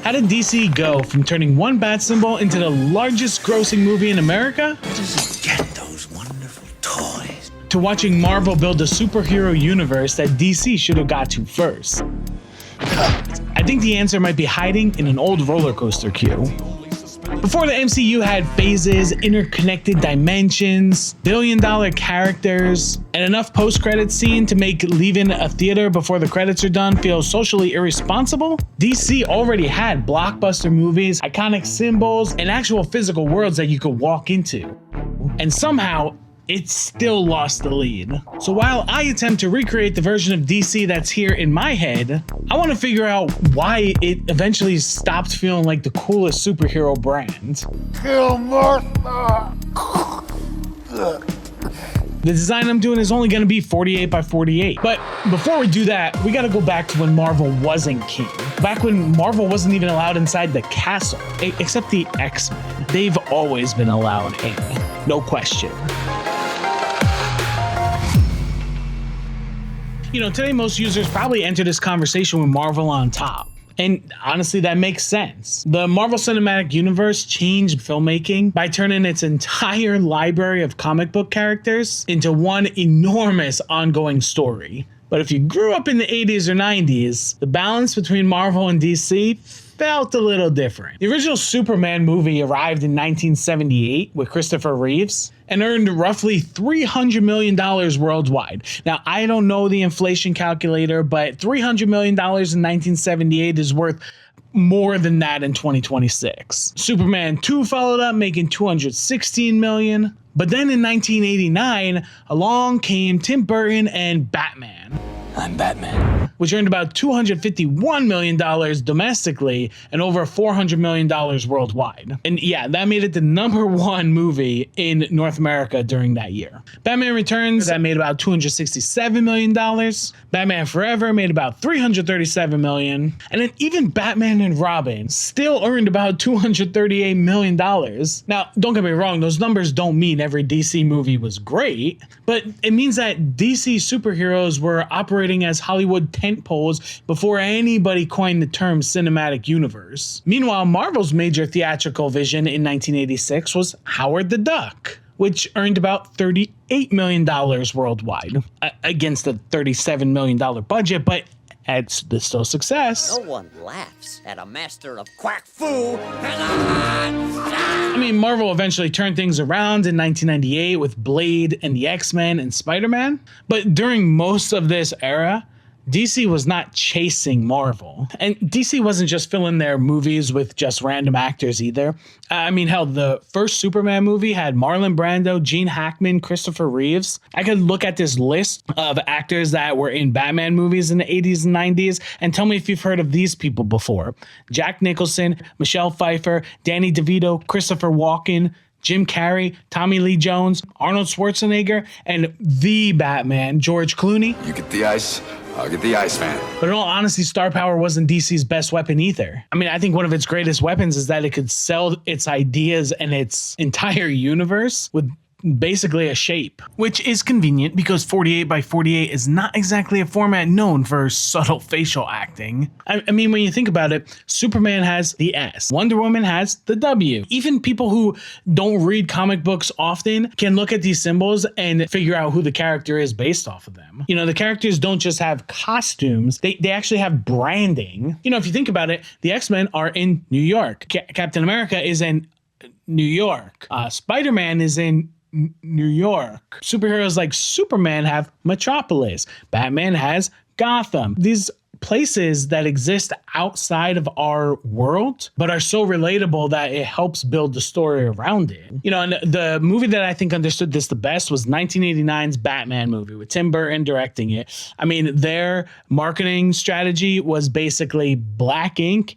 How did DC go from turning one bat symbol into the largest grossing movie in America? Where does he get those wonderful toys? To watching Marvel build a superhero universe that DC should have got to first? I think the answer might be hiding in an old roller coaster queue. Before the MCU had phases, interconnected dimensions, billion-dollar characters, and enough post-credits scene to make leaving a theater before the credits are done feel socially irresponsible, DC already had blockbuster movies, iconic symbols, and actual physical worlds that you could walk into. And somehow, it still lost the lead. So while I attempt to recreate the version of DC that's here in my head, I want to figure out why it eventually stopped feeling like the coolest superhero brand. Kill Martha! The design I'm doing is only going to be 48 by 48. But before we do that, we got to go back to when Marvel wasn't king. Back when Marvel wasn't even allowed inside the castle, except the X-Men. They've always been allowed in, no question. You know, today most users probably enter this conversation with Marvel on top. And honestly, that makes sense. The Marvel Cinematic Universe changed filmmaking by turning its entire library of comic book characters into one enormous ongoing story. But if you grew up in the 80s or 90s, the balance between Marvel and DC felt a little different. The original Superman movie arrived in 1978 with Christopher Reeves and earned roughly $300 million worldwide. Now, I don't know the inflation calculator, but $300 million in 1978 is worth more than that in 2026. Superman 2 followed up, making $216 million. But then in 1989, along came Tim Burton and Batman. I'm Batman. Which earned about $251 million domestically and over $400 million worldwide. And yeah, that made it the #1 movie in North America during that year. Batman Returns, that made about $267 million. Batman Forever made about $337 million. And then even Batman and Robin still earned about $238 million. Now, don't get me wrong, those numbers don't mean every DC movie was great, but it means that DC superheroes were operating as Hollywood tentpoles before anybody coined the term cinematic universe. Meanwhile, Marvel's major theatrical vision in 1986 was Howard the Duck, which earned about $38 million worldwide against a $37 million budget, but it's still success. No one laughs at a master of quack fu and I mean, Marvel eventually turned things around in 1998 with Blade and the X-Men and Spider-Man, but during most of this era, DC was not chasing Marvel. And DC wasn't just filling their movies with just random actors either. I mean, hell, the first Superman movie had Marlon Brando, Gene Hackman, Christopher Reeves. I could look at this list of actors that were in Batman movies in the 80s and 90s and tell me if you've heard of these people before. Jack Nicholson, Michelle Pfeiffer, Danny DeVito, Christopher Walken, Jim Carrey, Tommy Lee Jones, Arnold Schwarzenegger, and the Batman, George Clooney. You get the ice, I'll get the Iceman. But in all honesty, star power wasn't DC's best weapon either. I mean, I think one of its greatest weapons is that it could sell its ideas and its entire universe with basically a shape, which is convenient because 48 by 48 is not exactly a format known for subtle facial acting. I mean, when you think about it, Superman has the S, Wonder Woman has the W. Even people who don't read comic books often can look at these symbols and figure out who the character is based off of them. You know, the characters don't just have costumes, they actually have branding. You know, if you think about it, the X-Men are in New York. Captain America is in New York. Spider-Man is in New York. Superheroes like Superman have Metropolis. Batman has Gotham. These places that exist outside of our world, but are so relatable that it helps build the story around it. You know, and the movie that I think understood this the best was 1989's Batman movie with Tim Burton directing it. I mean, their marketing strategy was basically black ink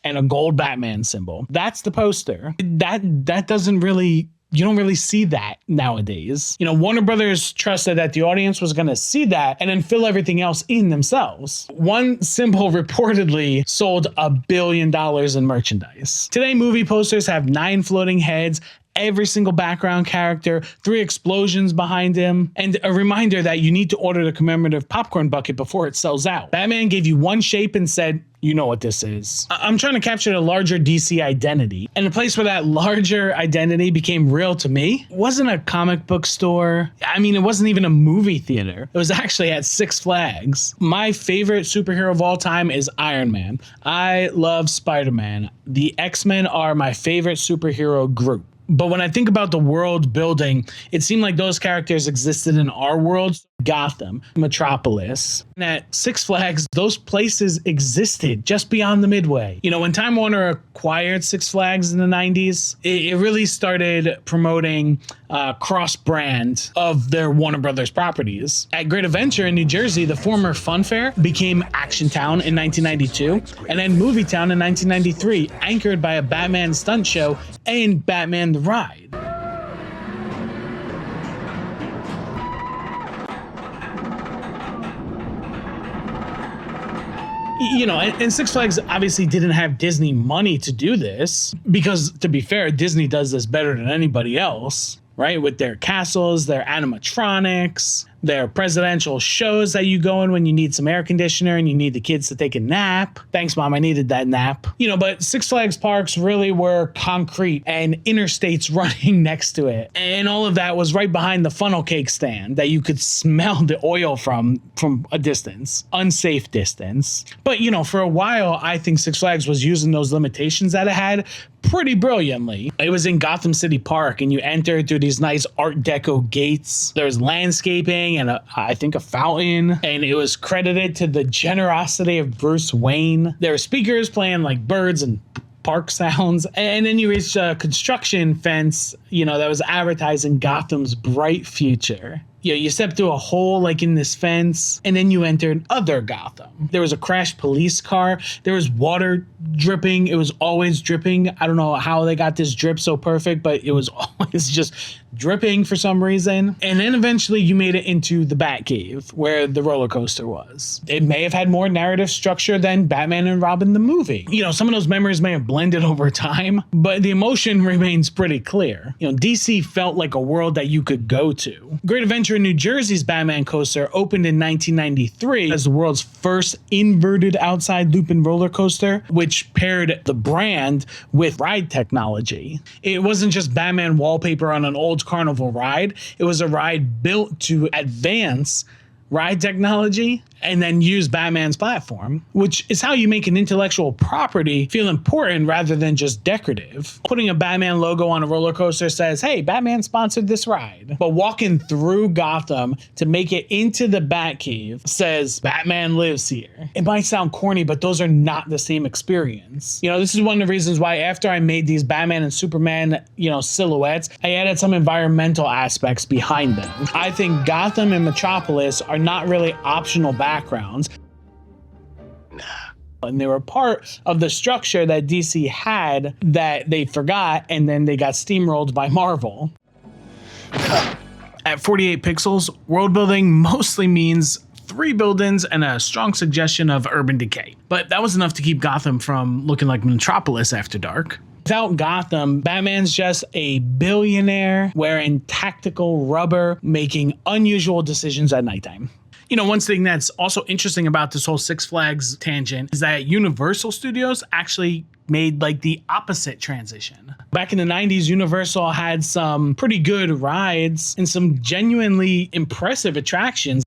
and a gold Batman symbol. That's the poster. That doesn't really, you don't really see that nowadays. You know, Warner Brothers trusted that the audience was going to see that and then fill everything else in themselves. One symbol reportedly sold $1 billion in merchandise. Today, movie posters have 9 floating heads, every single background character, 3 explosions behind him, and a reminder that you need to order the commemorative popcorn bucket before it sells out. Batman gave you one shape and said, you know what this is. I'm trying to capture the larger DC identity. And the place where that larger identity became real to me wasn't a comic book store. I mean, it wasn't even a movie theater. It was actually at Six Flags. My favorite superhero of all time is Iron Man. I love Spider-Man. The X-Men are my favorite superhero group. But when I think about the world building, it seemed like those characters existed in our world. Gotham, Metropolis. And at Six Flags, those places existed just beyond the Midway. You know, when Time Warner acquired Six Flags in the 90s, it really started promoting cross-brand of their Warner Brothers properties. At Great Adventure in New Jersey, the former Fun Fair became Action Town in 1992, and then Movie Town in 1993, anchored by a Batman stunt show and Batman the Ride. You know, and Six Flags obviously didn't have Disney money to do this because, to be fair, Disney does this better than anybody else, right? With their castles, their animatronics, their presidential shows that you go in when you need some air conditioner and you need the kids to take a nap. Thanks, Mom, I needed that nap. You know, but Six Flags parks really were concrete and interstates running next to it. And all of that was right behind the funnel cake stand that you could smell the oil from a distance, unsafe distance. But, you know, for a while, I think Six Flags was using those limitations that it had pretty brilliantly. It was in Gotham City Park, and you enter through these nice Art Deco gates. There's landscaping and I think a fountain, and it was credited to the generosity of Bruce Wayne. There were speakers playing like birds and park sounds, and then you reached a construction fence, you know, that was advertising Gotham's bright future. You stepped through a hole like in this fence, and then you entered other Gotham. There was a crashed police car. There was water dripping. It was always dripping. I don't know how they got this drip so perfect, but it was always just dripping for some reason. And then eventually you made it into the Batcave, where the roller coaster was. It may have had more narrative structure than Batman and Robin the movie. You know, some of those memories may have blended over time, but the emotion remains pretty clear. You know, DC felt like a world that you could go to. Great Adventure in New Jersey's Batman coaster opened in 1993 as the world's first inverted outside loop and roller coaster, which paired the brand with ride technology. It wasn't just Batman wallpaper on an old carnival ride. It was a ride built to advance ride technology and then use Batman's platform, which is how you make an intellectual property feel important rather than just decorative. Putting a Batman logo on a roller coaster says, hey, Batman sponsored this ride. But walking through Gotham to make it into the Batcave says Batman lives here. It might sound corny, but those are not the same experience. You know, this is one of the reasons why after I made these Batman and Superman, you know, silhouettes, I added some environmental aspects behind them. I think Gotham and Metropolis are not really optional backgrounds. And they were part of the structure that DC had that they forgot, and then they got steamrolled by Marvel. At 48 pixels, world building mostly means 3 buildings and a strong suggestion of urban decay. But that was enough to keep Gotham from looking like Metropolis after dark. Without Gotham, Batman's just a billionaire wearing tactical rubber, making unusual decisions at nighttime. You know, one thing that's also interesting about this whole Six Flags tangent is that Universal Studios actually made like the opposite transition. Back in the 90s, Universal had some pretty good rides and some genuinely impressive attractions.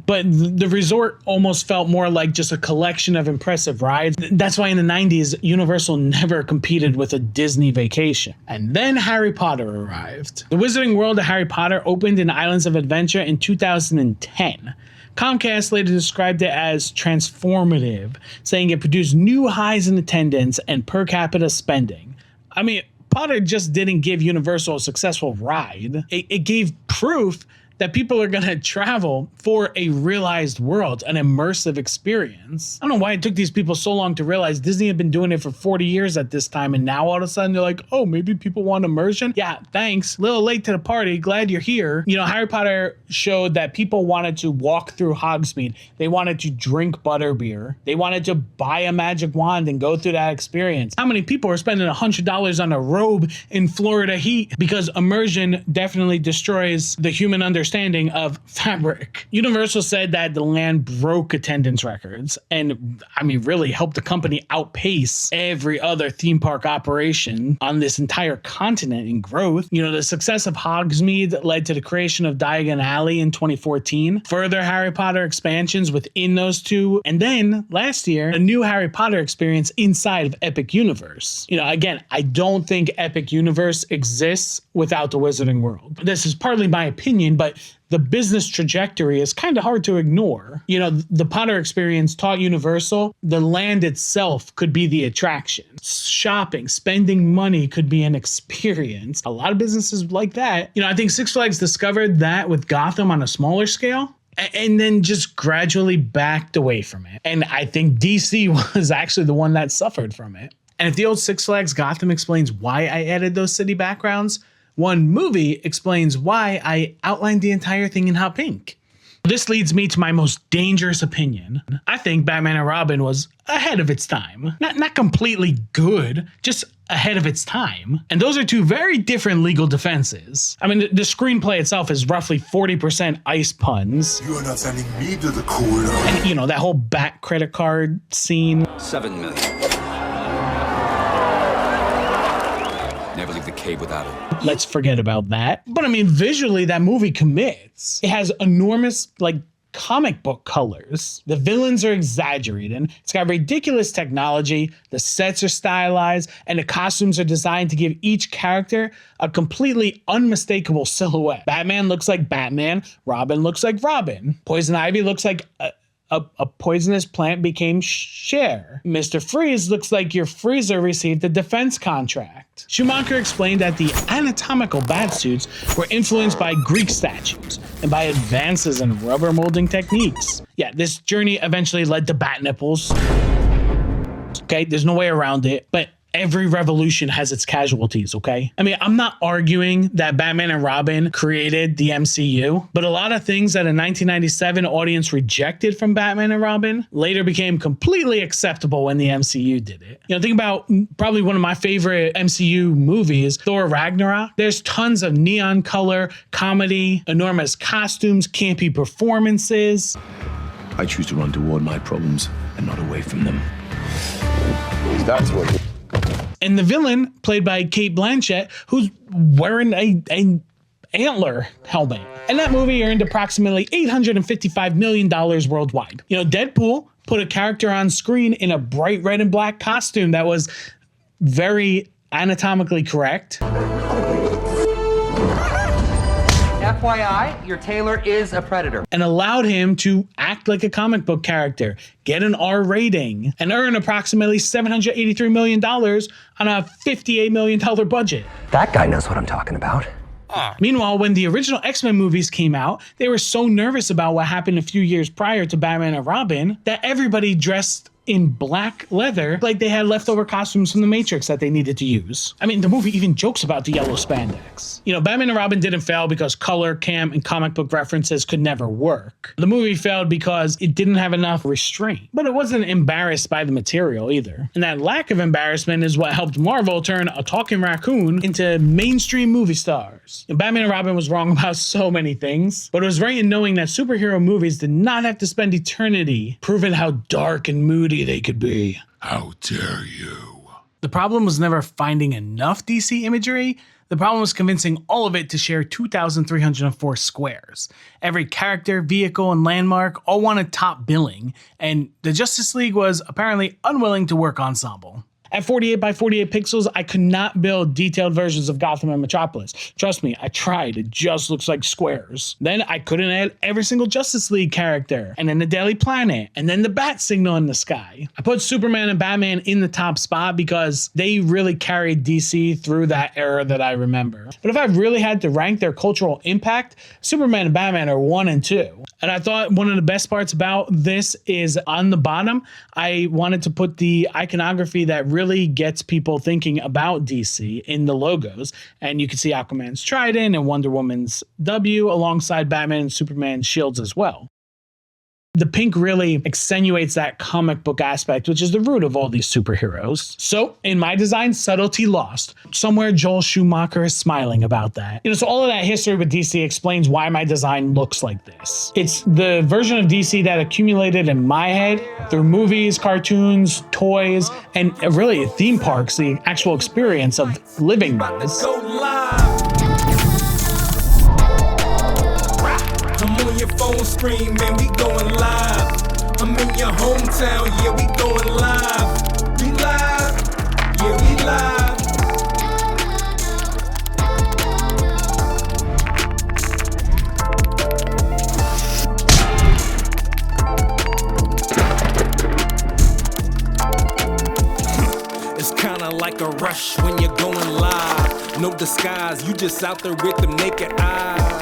But the resort almost felt more like just a collection of impressive rides. That's why in the 90s, Universal never competed with a Disney Vacation. And then Harry Potter arrived. The Wizarding World of Harry Potter opened in Islands of Adventure in 2010. Comcast later described it as transformative, saying it produced new highs in attendance and per capita spending. I mean, Potter just didn't give Universal a successful ride. It gave proof that people are going to travel for a realized world, an immersive experience. I don't know why it took these people so long to realize Disney had been doing it for 40 years at this time, and now all of a sudden they're like, oh, maybe people want immersion? Yeah, thanks. Little late to the party. Glad you're here. You know, Harry Potter showed that people wanted to walk through Hogsmeade. They wanted to drink butterbeer. They wanted to buy a magic wand and go through that experience. How many people are spending $100 on a robe in Florida heat? Because immersion definitely destroys the human understanding understanding of fabric. Universal said that the land broke attendance records and, I mean, really helped the company outpace every other theme park operation on this entire continent in growth. You know, the success of Hogsmeade led to the creation of Diagon Alley in 2014, further Harry Potter expansions within those two, and then last year, a new Harry Potter experience inside of Epic Universe. You know, again, I don't think Epic Universe exists without the Wizarding World. This is partly my opinion, but the business trajectory is kind of hard to ignore. You know, the Potter experience taught Universal the land itself could be the attraction. Shopping, spending money could be an experience. A lot of businesses like that. You know, I think Six Flags discovered that with Gotham on a smaller scale, and then just gradually backed away from it. And I think DC was actually the one that suffered from it. And if the old Six Flags Gotham explains why I added those city backgrounds, one movie explains why I outlined the entire thing in hot pink. This leads me to my most dangerous opinion. I think Batman and Robin was ahead of its time. Not completely good, just ahead of its time. And those are two very different legal defenses. I mean, the screenplay itself is roughly 40% ice puns. You are not sending me to the corner. And, you know, that whole Bat credit card scene. $7 million. Never leave the cave without it. Let's forget about that. But I mean, visually, that movie commits. It has enormous, like, comic book colors. The villains are exaggerated. It's got ridiculous technology. The sets are stylized, and the costumes are designed to give each character a completely unmistakable silhouette. Batman looks like Batman. Robin looks like Robin. Poison Ivy looks like a poisonous plant became Cher. Mr. Freeze looks like your freezer received a defense contract. Schumacher explained that the anatomical batsuits were influenced by Greek statues and by advances in rubber molding techniques. Yeah, this journey eventually led to bat nipples. Okay, there's no way around it, but every revolution has its casualties, okay? I mean, I'm not arguing that Batman and Robin created the MCU, but a lot of things that a 1997 audience rejected from Batman and Robin later became completely acceptable when the MCU did it. You know, think about probably one of my favorite MCU movies, Thor Ragnarok. There's tons of neon color, comedy, enormous costumes, campy performances. I choose to run toward my problems and not away from them. That's what. And the villain, played by Cate Blanchett, who's wearing a antler helmet. And that movie earned approximately $855 million worldwide. You know, Deadpool put a character on screen in a bright red and black costume that was very anatomically correct. FYI, your tailor is a predator. And allowed him to act like a comic book character, get an R rating, and earn approximately $783 million on a $58 million budget. That guy knows what I'm talking about. Meanwhile, when the original X-Men movies came out, they were so nervous about what happened a few years prior to Batman and Robin that everybody dressed in black leather like they had leftover costumes from the Matrix that they needed to use. I mean, the movie even jokes about the yellow spandex. You know, Batman and Robin didn't fail because color, cam, and comic book references could never work. The movie failed because it didn't have enough restraint, but it wasn't embarrassed by the material either. And that lack of embarrassment is what helped Marvel turn a talking raccoon into mainstream movie stars. And Batman and Robin was wrong about so many things, but it was right in knowing that superhero movies did not have to spend eternity proving how dark and moody they could be. How dare you? The problem was never finding enough DC imagery. The problem was convincing all of it to share 2,304 squares. Every character, vehicle, and landmark all wanted top billing, and the Justice League was apparently unwilling to work ensemble. At 48 by 48 pixels, I could not build detailed versions of Gotham and Metropolis. Trust me, I tried. It just looks like squares. Then I couldn't add every single Justice League character, and then the Daily Planet, and then the bat signal in the sky. I put Superman and Batman in the top spot because they really carried DC through that era that I remember. But if I really had to rank their cultural impact, Superman and Batman are 1 and 2. And I thought one of the best parts about this is on the bottom, I wanted to put the iconography that really gets people thinking about DC in the logos. And you can see Aquaman's trident and Wonder Woman's W alongside Batman and Superman's shields as well. The pink really accentuates that comic book aspect, which is the root of all these superheroes. So in my design, subtlety lost. Somewhere Joel Schumacher is smiling about that. So all of that history with DC explains why my design looks like this. It's the version of DC that accumulated in my head through movies, cartoons, toys, and really theme parks, the actual experience of living those. I'm on your phone screen, man, we going live. I'm in your hometown, yeah, we going live. We live, yeah, we live. It's kinda like a rush when you're going live. No disguise, you just out there with them naked eyes.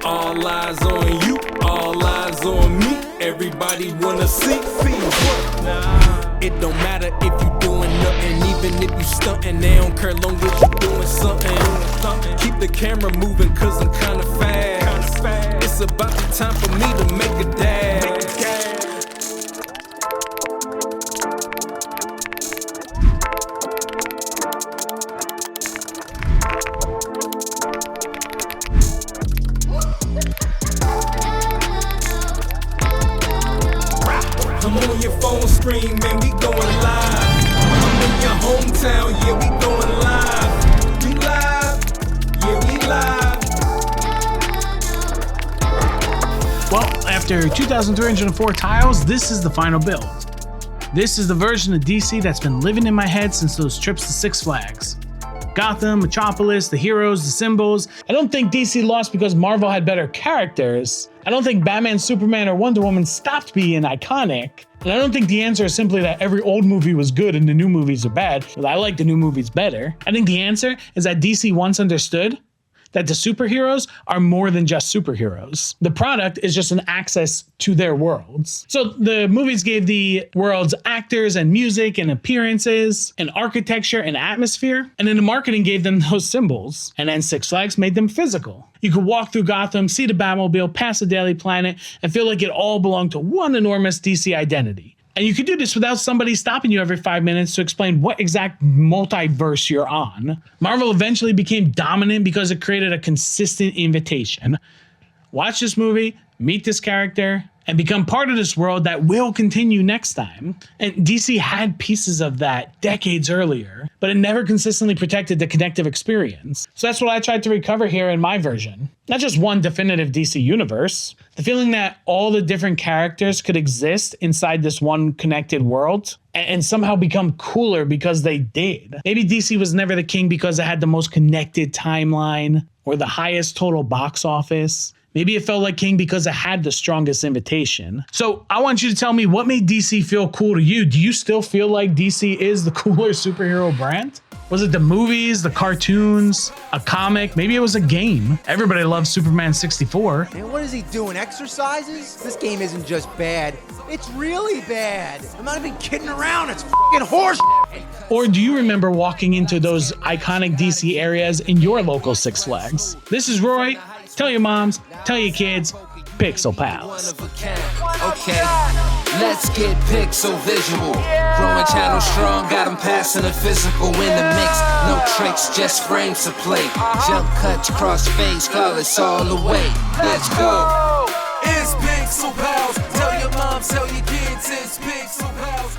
All eyes on you, all eyes on me. Everybody wanna see what? Nah. It don't matter if you doing nothing, even if you stunting. They don't care long as you doing something. Keep the camera moving, cause I'm kinda fast. It's about the time for me to make a dash. I'm on your phone screen, man, we going live. I'm in your hometown, yeah, we going live. We live, yeah, we live. Well, after 2,304 tiles, this is the final build. This is the version of DC that's been living in my head since those trips to Six Flags. Gotham, Metropolis, the heroes, the symbols. I don't think DC lost because Marvel had better characters. I don't think Batman, Superman, or Wonder Woman stopped being iconic. And I don't think the answer is simply that every old movie was good and the new movies are bad. Well, I like the new movies better. I think the answer is that DC once understood that the superheroes are more than just superheroes. The product is just an access to their worlds. So the movies gave the worlds actors and music and appearances and architecture and atmosphere. And then the marketing gave them those symbols. And then Six Flags made them physical. You could walk through Gotham, see the Batmobile, pass the Daily Planet, and feel like it all belonged to one enormous DC identity. And you could do this without somebody stopping you every 5 minutes to explain what exact multiverse you're on. Marvel eventually became dominant because it created a consistent invitation. Watch this movie, meet this character, and become part of this world that will continue next time. And DC had pieces of that decades earlier, but it never consistently protected the connective experience. So that's what I tried to recover here in my version. Not just one definitive DC universe, the feeling that all the different characters could exist inside this one connected world and somehow become cooler because they did. Maybe DC was never the king because it had the most connected timeline or the highest total box office. Maybe it felt like king because it had the strongest invitation. So I want you to tell me what made DC feel cool to you. Do you still feel like DC is the cooler superhero brand? Was it the movies, the cartoons, a comic? Maybe it was a game. Everybody loves Superman 64. Man, what is he doing? Exercises? This game isn't just bad. It's really bad. I'm not even kidding around. It's fucking horse. Or do you remember walking into those iconic DC areas in your local Six Flags? This is Roy. Tell your moms, tell your kids, Pixel Pals. Okay, let's get pixel visual. Growing channel strong, got them passing the physical in the mix. No tricks, just frames to play. Jump cuts, crossfades, flawless all the way. Let's go. It's Pixel Pals. Tell your moms, tell your kids, it's Pixel Pals.